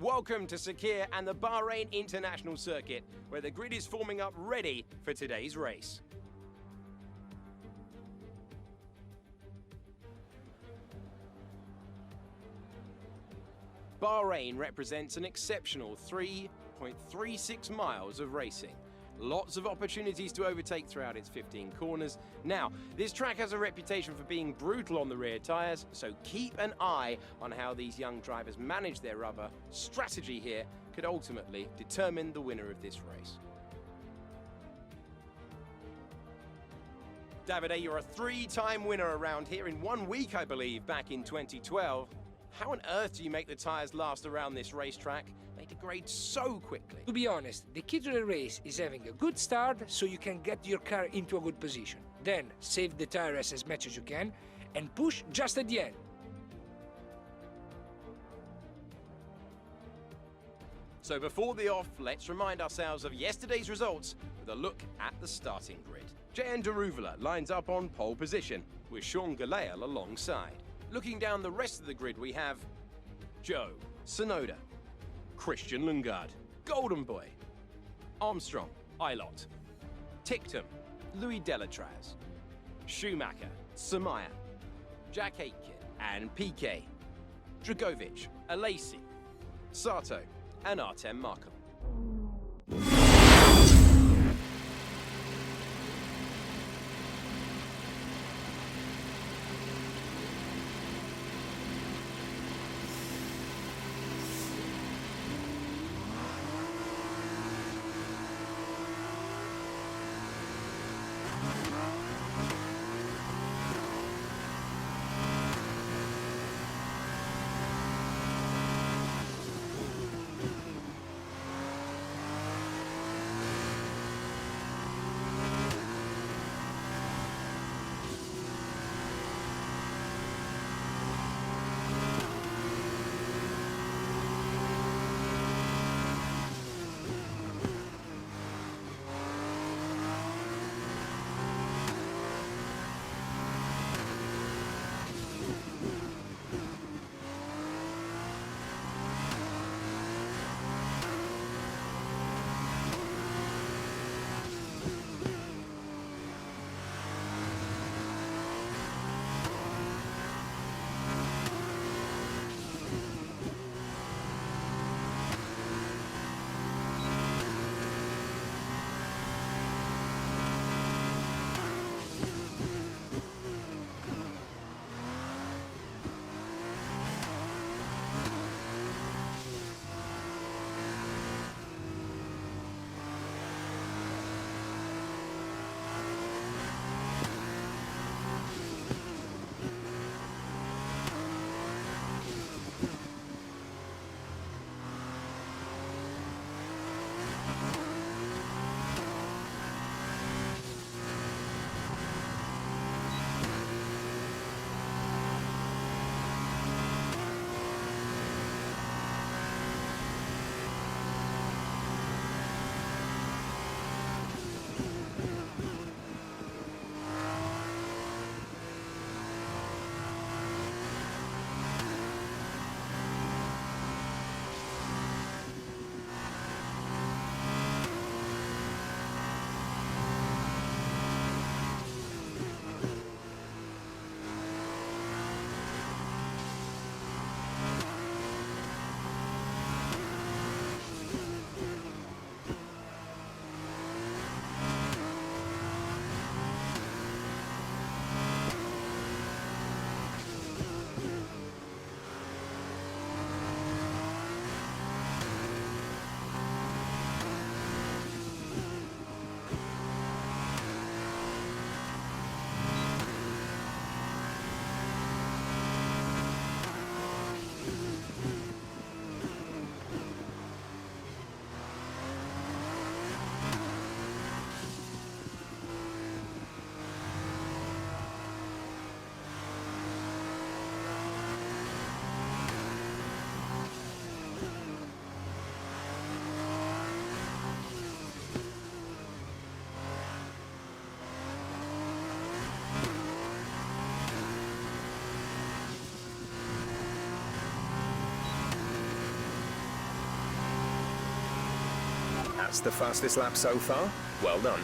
Welcome to Sakir and the Bahrain International Circuit, where the grid is forming up ready for today's race. Bahrain represents an exceptional 3.36 miles of racing. Lots of opportunities to overtake throughout its 15 corners. Now, this track has a reputation for being brutal on the rear tyres, so keep an eye on how these young drivers manage their rubber. Strategy here could ultimately determine the winner of this race. Davide, you're a three-time winner around here in 1 week, I believe, back in 2012. How on earth do you make the tyres last around this racetrack? They degrade so quickly. To be honest, the key to the race is having a good start so you can get your car into a good position. Then save the tires as much as you can and push just at the end. So before the off, let's remind ourselves of yesterday's results with a look at the starting grid. Jehan Daruvala lines up on pole position with Sean Galail alongside. Looking down the rest of the grid, we have Joe, Sonoda, Christian Lundgaard, Golden Boy, Armstrong, Ilott, Ticktum, Louis Delatraz, Schumacher, Samaya, Jack Aitken and Piquet, Dragovic, Alesi, Sato and Artem Markov. That's the fastest lap so far. Well done.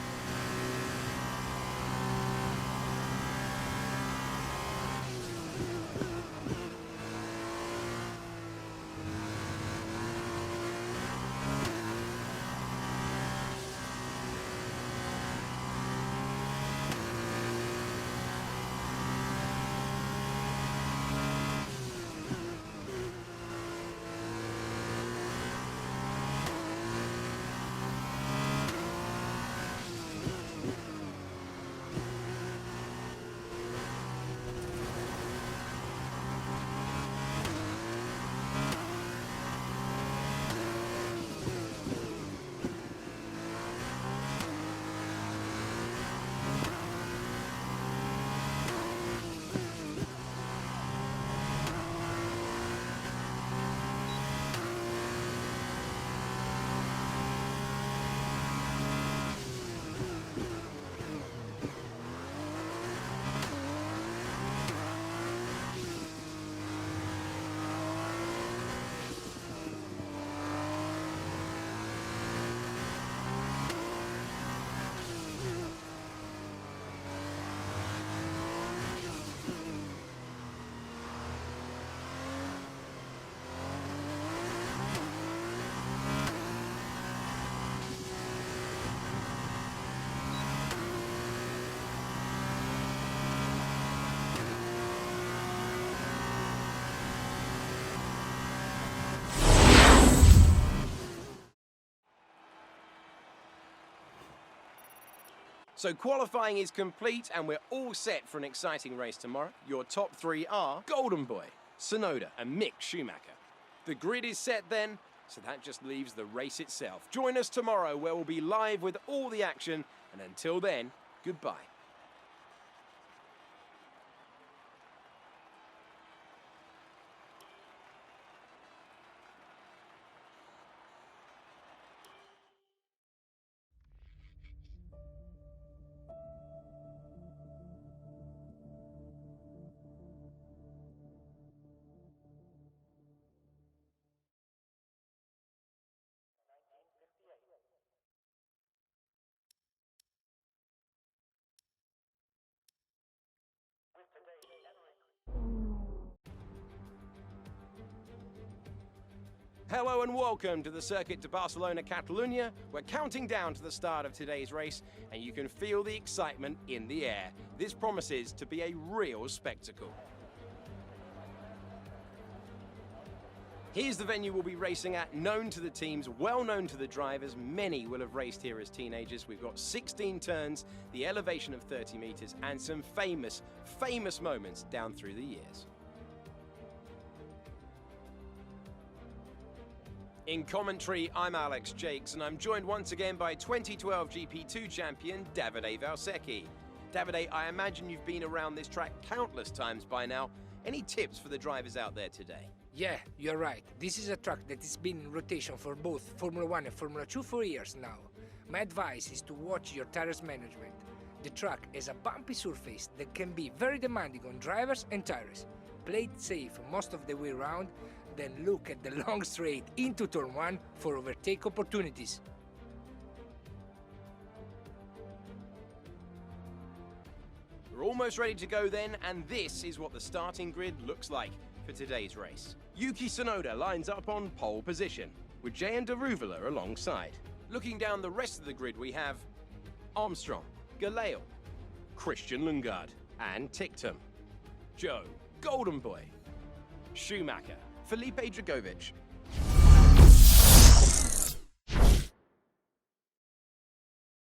So qualifying is complete and we're all set for an exciting race tomorrow. Your top three are Golden Boy, Tsunoda and Mick Schumacher. The grid is set then, so that just leaves the race itself. Join us tomorrow where we'll be live with all the action, and until then, goodbye. Hello and welcome to the Circuit de Barcelona, Catalunya. We're counting down to the start of today's race, and you can feel the excitement in the air. This promises to be a real spectacle. Here's the venue we'll be racing at, known to the teams, well known to the drivers. Many will have raced here as teenagers. We've got 16 turns, the elevation of 30 meters, and some famous moments down through the years. In commentary, I'm Alex Jakes, and I'm joined once again by 2012 GP2 champion Davide Valsecchi. Davide, I imagine you've been around this track countless times by now. Any tips for the drivers out there today? Yeah, you're right. This is a track that has been in rotation for both Formula 1 and Formula 2 for years now. My advice is to watch your tires management. The track has a bumpy surface that can be very demanding on drivers and tires. Play it safe most of the way around, then look at the long straight into turn 1 for overtake opportunities. We're almost ready to go then, and this is what the starting grid looks like for today's race. Yuki Tsunoda lines up on pole position, with Jehan Daruvala alongside. Looking down the rest of the grid, we have Armstrong, Galeal, Christian Lundgaard, and Ticktum, Joe, Golden Boy, Schumacher, Felipe Dragovic,